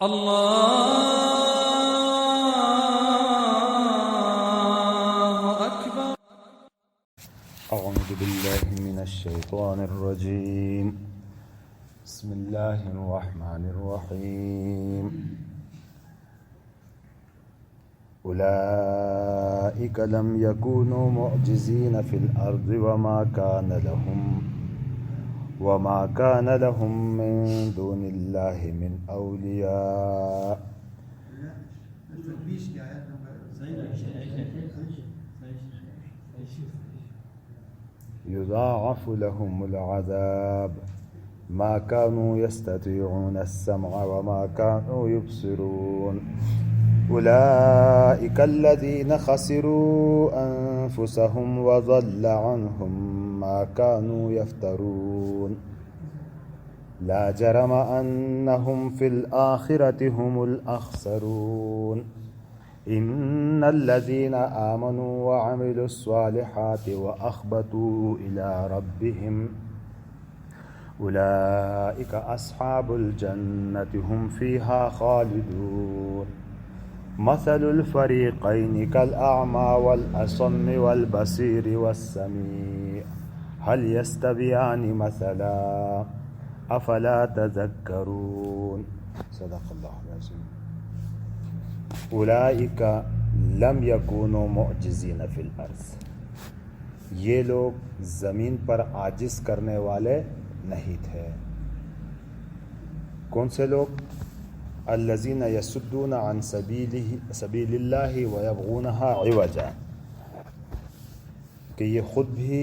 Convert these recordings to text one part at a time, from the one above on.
الله أكبر. أعوذ بالله من الشيطان الرجيم. بسم الله الرحمن الرحيم. أولئك لم يكونوا معجزين في الأرض وما كان لهم من دون الله من أولياء. يضاعف لهم العذاب ما كانوا يستطيعون السمع وما كانوا يبصرون. أولئك الذين خسروا أنفسهم وضل عنهم ما كانوا يفترون. لا جرم أنهم في الآخرة هم الأخسرون. إن الذين آمنوا وعملوا الصالحات وأخبتوا إلى ربهم أولئك أصحاب الجنة هم فيها خالدون. مثل الفريقين كالأعمى والأصم والبصير والسميع هل يستويان مثلا أفلا تذكرون. صدق الله العظيم. اولئک لم یکونوا معجزین فی الارض، یہ لوگ زمین پر عاجز کرنے والے نہیں تھے. کون سے لوگ؟ الذین یصدون عن سبیل اللہ ویبغونہا عوجا، کہ یہ خود بھی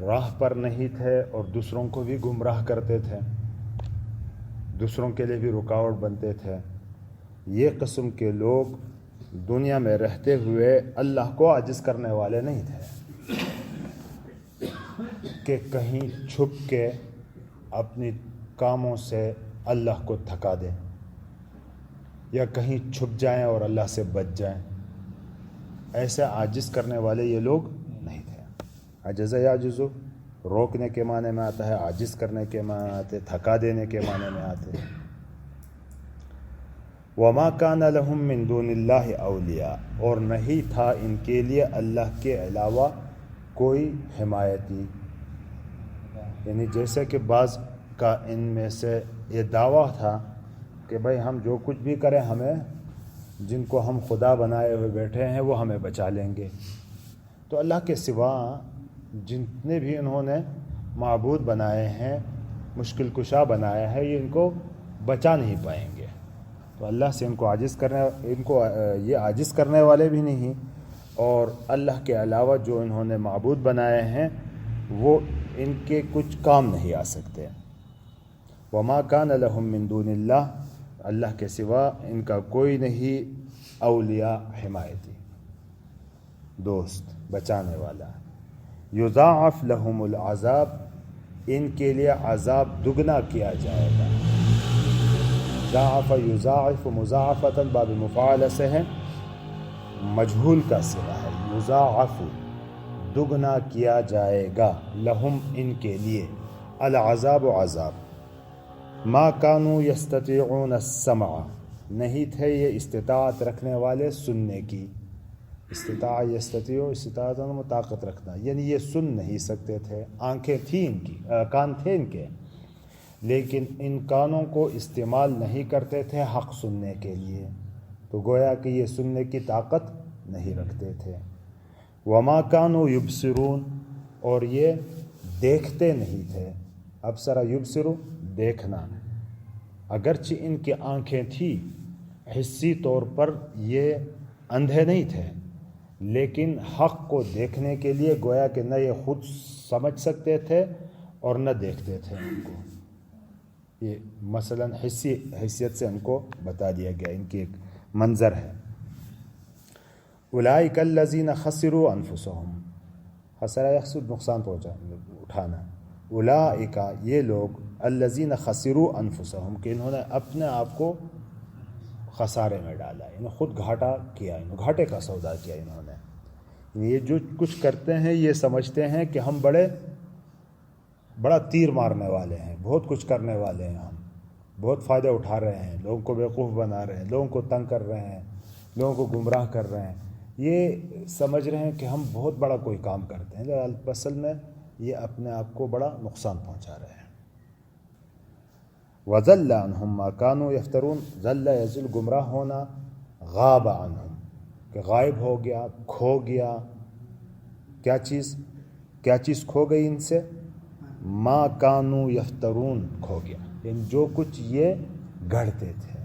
راہ پر نہیں تھے اور دوسروں کو بھی گمراہ کرتے تھے، دوسروں کے لیے بھی رکاوٹ بنتے تھے. یہ قسم کے لوگ دنیا میں رہتے ہوئے اللہ کو عاجز کرنے والے نہیں تھے کہ کہیں چھپ کے اپنی کاموں سے اللہ کو تھکا دیں یا کہیں چھپ جائیں اور اللہ سے بچ جائیں. ایسے عاجز کرنے والے یہ لوگ نہیں تھے. عجز یعجز روکنے کے معنی میں آتا ہے، عاجز کرنے کے معنی میں آتے، تھکا دینے کے معنی میں آتے. وما کان لهم من دون اللہ اولیاء، اور نہیں تھا ان کے لیے اللہ کے علاوہ کوئی حمایتی. یعنی جیسے کہ بعض کا ان میں سے یہ دعویٰ تھا کہ بھائی ہم جو کچھ بھی کریں، ہمیں جن کو ہم خدا بنائے ہوئے بیٹھے ہیں وہ ہمیں بچا لیں گے. تو اللہ کے سوا جتنے بھی انہوں نے معبود بنائے ہیں، مشکل کشا بنایا ہے، یہ ان کو بچا نہیں پائیں گے. تو اللہ سے ان کو یہ عاجز کرنے والے بھی نہیں، اور اللہ کے علاوہ جو انہوں نے معبود بنائے ہیں وہ ان کے کچھ کام نہیں آ سکتے. وما کان لهم من دون اللہ، اللہ کے سوا ان کا کوئی نہیں اولیاء، حمایتی، دوست، بچانے والا. یضاعف لهم العذاب، ان کے لیے عذاب دگنا کیا جائے گا. ضاعف یضاعف مضاعفتا باب مفاعلہ سے ہے، مجہول کا صیغہ ہے. یضاعف دگنا کیا جائے گا، لہم ان کے لیے، العذاب عذاب. ما کانوا یستطیعون السمع، نہیں تھے یہ استطاعت رکھنے والے سننے کی. استطاعت طاقت رکھنا، یعنی یہ سن نہیں سکتے تھے. آنکھیں تھیں ان کی، کان تھے ان کے، لیکن ان کانوں کو استعمال نہیں کرتے تھے حق سننے کے لیے، تو گویا کہ یہ سننے کی طاقت نہیں رکھتے تھے. وما کانوا یبصرون، اور یہ دیکھتے نہیں تھے. ابصر یبصر، دیکھنا. اگرچہ ان کی آنکھیں تھیں، حسی طور پر یہ اندھے نہیں تھے، لیکن حق کو دیکھنے کے لیے گویا کہ نہ یہ خود سمجھ سکتے تھے اور نہ دیکھتے تھے ان کو. یہ مثلا حسی حیثیت سے ان کو بتا دیا گیا، ان کی ایک منظر ہے. اولئک الذین خسروا انفسهم، خسر یخسر، نقصان اٹھانا. اولئک، یہ لوگ، الذین خسروا انفسهم، کہ انہوں نے اپنے آپ کو خسارے میں ڈالا، انہوں خود گھاٹا کیا، گھاٹے کا سودا کیا انہوں نے. یہ جو کچھ کرتے ہیں یہ سمجھتے ہیں کہ ہم بڑا تیر مارنے والے ہیں، بہت کچھ کرنے والے ہیں ہم، بہت فائدہ اٹھا رہے ہیں، لوگوں کو بیوقوف بنا رہے ہیں، لوگوں کو تنگ کر رہے ہیں، لوگوں کو گمراہ کر رہے ہیں، یہ سمجھ رہے ہیں کہ ہم بہت بڑا کوئی کام کرتے ہیں، لیکن اصل میں یہ اپنے آپ کو بڑا نقصان پہنچا رہے ہیں۔ وَضَلَّ عَنْهُمْ مَا كَانُوا يَفْتَرُونَ، ضل یزل گمراہ ہونا، غاب عنہم کہ غائب ہو گیا، کھو گیا۔ کیا چیز کھو گئی ان سے؟ ما کانوا یفترون کھو گیا، یعنی جو کچھ یہ گھڑتے تھے،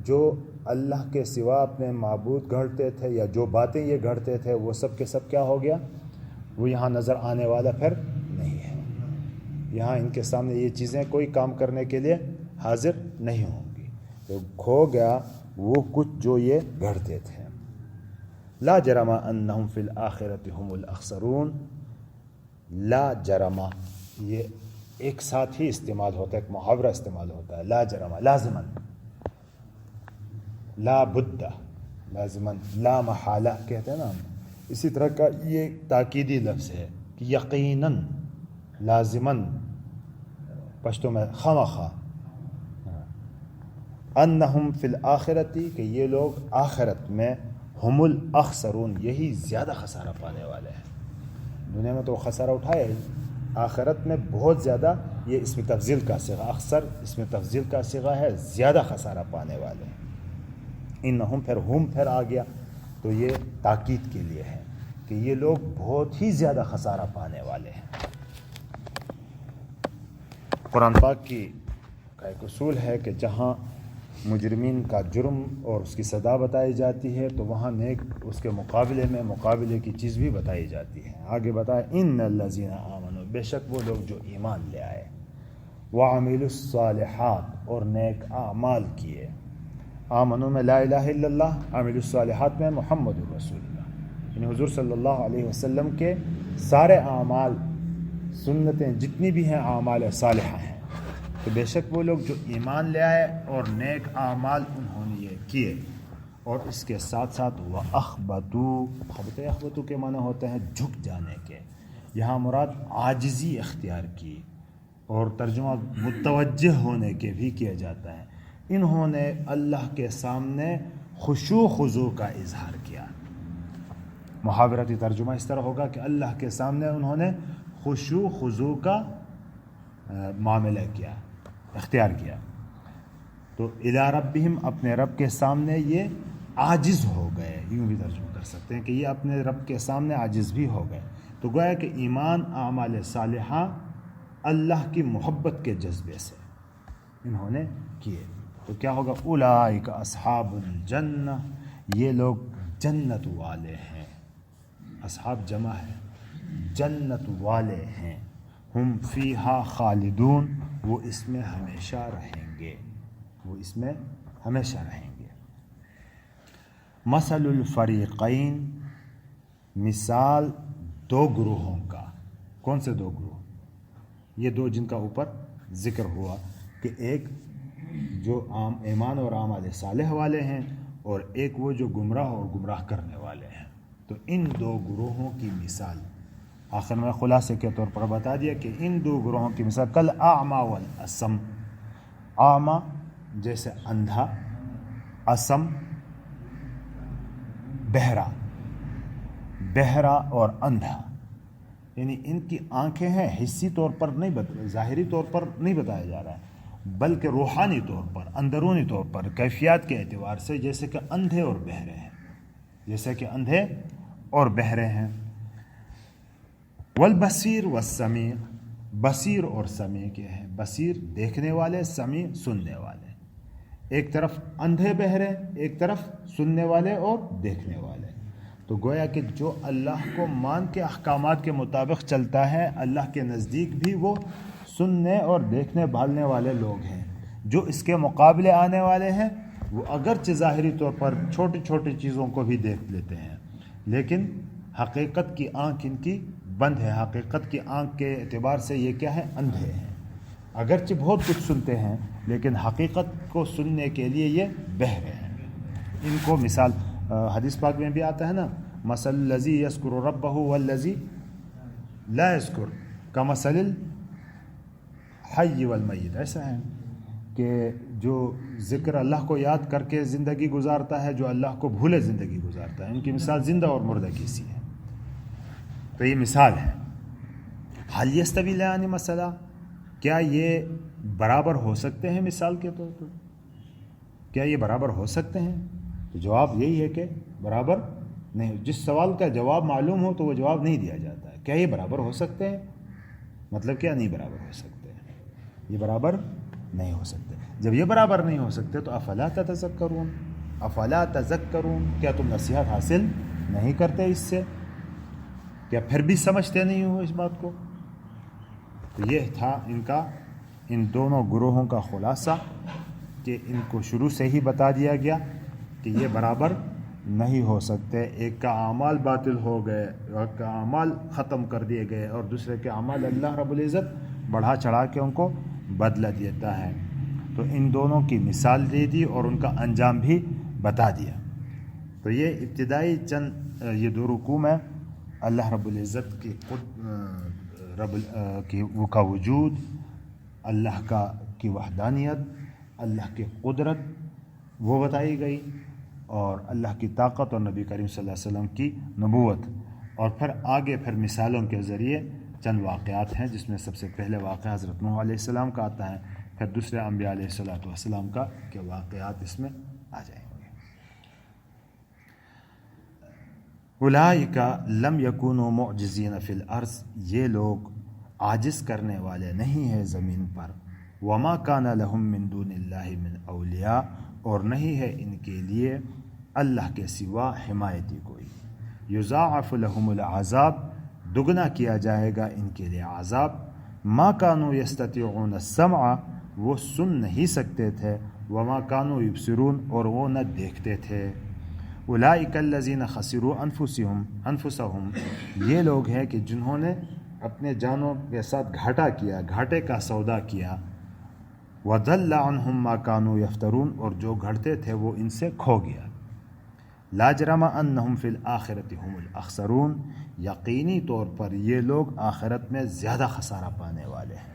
جو اللہ کے سوا اپنے معبود گھڑتے تھے یا جو باتیں یہ گھڑتے تھے، وہ سب کے سب کیا ہو گیا؟ وہ یہاں نظر آنے والا پھر نہیں ہے۔ یہاں ان کے سامنے یہ چیزیں کوئی کام کرنے کے لیے حاضر نہیں ہوں گی۔ تو کھو گیا وہ کچھ جو یہ گھڑتے تھے۔ لا جرم انہم فی الآخرۃ هم الاخسرون، لا جرم یہ ایک ساتھ ہی استعمال ہوتا ہے، ایک محاورہ استعمال ہوتا ہے، لا جرم لازماً، لا بد لازماً، لا محالہ کہتے ہیں نا ہم، اسی طرح کا یہ تاکیدی لفظ ہے کہ یقیناً، لازماً پشتو میں خامخواہ، انہم فی الآخرۃ کہ یہ لوگ آخرت میں ہم الاخسرون یہی زیادہ خسارہ پانے والے ہیں۔ دنیا میں تو خسارہ اٹھایا ہی، آخرت میں بہت زیادہ، یہ اسم تفضیل کا صیغہ، اخسر اسم تفضیل کا صیغہ ہے، زیادہ خسارہ پانے والے ہیں۔ انہم پھر آ گیا تو یہ تاکید کے لیے ہے کہ یہ لوگ بہت ہی زیادہ خسارہ پانے والے ہیں۔ قرآن پاک کی کا ایک اصول ہے کہ جہاں مجرمین کا جرم اور اس کی سزا بتائی جاتی ہے تو وہاں نیک اس کے مقابلے میں مقابلے کی چیز بھی بتائی جاتی ہے۔ آگے بتایا ان الذین آمنوا، بے شک وہ لوگ جو ایمان لے آئے، وعملوا الصالحات اور نیک اعمال کیے۔ آمنوا میں لا الہ الا اللہ، عملوا الصالحات میں محمد الرسول اللہ، یعنی حضور صلی اللہ علیہ وسلم کے سارے اعمال، سنتیں جتنی بھی ہیں اعمال صالحہ ہیں۔ تو بے شک وہ لوگ جو ایمان لے آئے اور نیک اعمال انہوں نے یہ کیے، اور اس کے ساتھ ساتھ وَأَخْبَتُوا، اخبتو کے معنی ہوتے ہیں جھک جانے کے، یہاں مراد عاجزی اختیار کی، اور ترجمہ متوجہ ہونے کے بھی کیا جاتا ہے۔ انہوں نے اللہ کے سامنے خشوع خضوع کا اظہار کیا۔ محاورتی ترجمہ اس طرح ہوگا کہ اللہ کے سامنے انہوں نے خشوع خضوع کا معاملہ کیا، اختیار کیا۔ تو الی ربہم، اپنے رب کے سامنے یہ عاجز ہو گئے، یوں بھی ترجمہ کر سکتے ہیں کہ یہ اپنے رب کے سامنے عاجز بھی ہو گئے۔ تو گویا کہ ایمان، اعمال صالحہ اللہ کی محبت کے جذبے سے انہوں نے کیے، تو کیا ہوگا؟ اولئک اصحاب الجنہ، یہ لوگ جنت والے ہیں۔ اصحاب جمع ہے، جنت والے ہیں۔ ہم فیہا خالدون، وہ اس میں ہمیشہ رہیں گے، وہ اس میں ہمیشہ رہیں گے۔ مثل الفریقین، مثال دو گروہوں کا۔ کون سے دو گروہ؟ یہ دو جن کا اوپر ذکر ہوا کہ ایک جو ایمان اور اعمال صالح والے ہیں، اور ایک وہ جو گمراہ اور گمراہ کرنے والے ہیں۔ تو ان دو گروہوں کی مثال آخر میں خلاصے کے طور پر بتا دیا کہ ان دو گروہوں کی مثال کل اعمیٰ والاسم، اعمیٰ جیسے اندھا، اسم بہرا، بہرا اور اندھا، یعنی ان کی آنکھیں ہیں، حسی طور پر نہیں ظاہری طور پر نہیں بتایا جا رہا ہے، بلکہ روحانی طور پر، اندرونی طور پر، کیفیات کے اعتبار سے، جیسے کہ اندھے اور بہرے ہیں، جیسے کہ اندھے اور بہرے ہیں۔ والبصیر والسمیع، بصیر اور سمیع کے ہیں، بصیر دیکھنے والے، سمیع سننے والے، ایک طرف اندھے بہرے، ایک طرف سننے والے اور دیکھنے والے۔ تو گویا کہ جو اللہ کو مان کے احکامات کے مطابق چلتا ہے، اللہ کے نزدیک بھی وہ سننے اور دیکھنے بھالنے والے لوگ ہیں۔ جو اس کے مقابلے آنے والے ہیں، وہ اگرچہ ظاہری طور پر چھوٹی چھوٹی چیزوں کو بھی دیکھ لیتے ہیں، لیکن حقیقت کی آنکھ ان کی بند ہے، حقیقت کی آنکھ کے اعتبار سے یہ کیا ہے؟ اندھے ہیں۔ اگرچہ بہت کچھ سنتے ہیں، لیکن حقیقت کو سننے کے لیے یہ بہرے ہیں۔ ان کو مثال حدیث پاک میں بھی آتا ہے نا، مثل الذی یذکر ربہ والذی لا یذکر کمثل الحی والمیت، ایسا ہے کہ جو ذکر اللہ کو یاد کر کے زندگی گزارتا ہے، جو اللہ کو بھولے زندگی گزارتا ہے، ان کی مثال زندہ اور مردہ کی سی ہے۔ تو یہ مثال ہے۔ حل یستوی الاثنان مثلا، کیا یہ برابر ہو سکتے ہیں مثال کے طور پر؟ کیا یہ برابر ہو سکتے ہیں؟ تو جواب یہی ہے کہ برابر نہیں۔ جس سوال کا جواب معلوم ہو تو وہ جواب نہیں دیا جاتا ہے۔ کیا یہ برابر ہو سکتے ہیں؟ مطلب کیا نہیں برابر ہو سکتے ہیں؟ یہ برابر نہیں ہو سکتے۔ جب یہ برابر نہیں ہو سکتے تو افلا تتذکرون، افلا تذکرون، کیا تم نصیحت حاصل نہیں کرتے اس سے؟ کیا پھر بھی سمجھتے نہیں ہو اس بات کو؟ تو یہ تھا ان کا، ان دونوں گروہوں کا خلاصہ، کہ ان کو شروع سے ہی بتا دیا گیا کہ یہ برابر نہیں ہو سکتے۔ ایک کا اعمال باطل ہو گئے، ایک کا اعمال ختم کر دیے گئے، اور دوسرے کے اعمال اللہ رب العزت بڑھا چڑھا کے ان کو بدلہ دیتا ہے۔ تو ان دونوں کی مثال دے دی اور ان کا انجام بھی بتا دیا۔ تو یہ ابتدائی چند یہ دو رکوع میں اللہ رب العزت کا وجود، اللہ کی وحدانیت، اللہ کی قدرت وہ بتائی گئی، اور اللہ کی طاقت اور نبی کریم صلی اللہ علیہ وسلم کی نبوت، اور پھر آگے پھر مثالوں کے ذریعے چند واقعات ہیں، جس میں سب سے پہلے واقعہ حضرت نوح علیہ السلام کا آتا ہے، پھر دوسرے انبیاء علیہ السلام کا کہ واقعات اس میں آ جائیں گے۔ اولئک لم یکونوا معجزین فی الارض، یہ لوگ عاجز کرنے والے نہیں ہیں زمین پر۔ وما کان لہم من دون اللہ من اولیاء، اور نہیں ہے ان کے لیے اللہ کے سوا حمایتی کوئی۔ یضاعف لہم العذاب، دگنا کیا جائے گا ان کے لیے عذاب۔ ما کانوا یستطیعون السمع، وہ سن نہیں سکتے تھے۔ وما کانوا یبصرون، اور وہ نہ دیکھتے تھے۔ اولئک الذین خسروا انفسہم، یہ لوگ ہیں کہ جنہوں نے اپنے جانوں کے ساتھ گھاٹا کیا، گھاٹے کا سودا کیا۔ وضل عنہم ما کانوا یفترون، اور جو گھڑتے تھے وہ ان سے کھو گیا۔ لا جرم انہم فی الآخرۃ هم الاخسرون، یقینی طور پر یہ لوگ آخرت میں زیادہ خسارہ پانے والے ہیں۔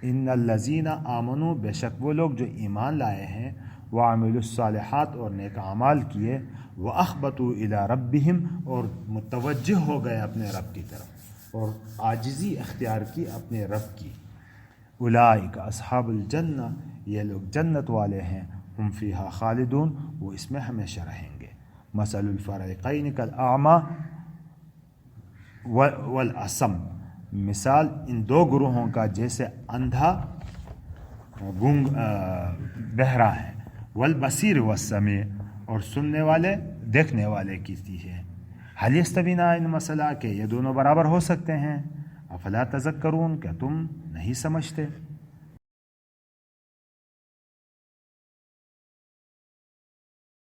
ان الذین آمنوا، بے شک وہ لوگ جو ایمان لائے ہیں، وعملوا الصالحات، اور نیک اعمال کیے، واخبتوا الی ربہم، اور متوجہ ہو گئے اپنے رب کی طرف، اور عاجزی اختیار کی اپنے رب کی۔ اولئک اصحاب الجنہ، یہ لوگ جنت والے ہیں، ہم فیہا خالدون، وہ اس میں ہمیشہ رہیں گے۔ مثل الفریقین کالاعمی والاصم، مثال ان دو گروہوں کا جیسے اندھا گونگ بہرا ہے، والبصیر والسمیع، اور سننے والے دیکھنے والے کی ہے۔ حل یستویان مثلا، کہ یہ دونوں برابر ہو سکتے ہیں؟ افلا تذکرون، کیا تم نہیں سمجھتے؟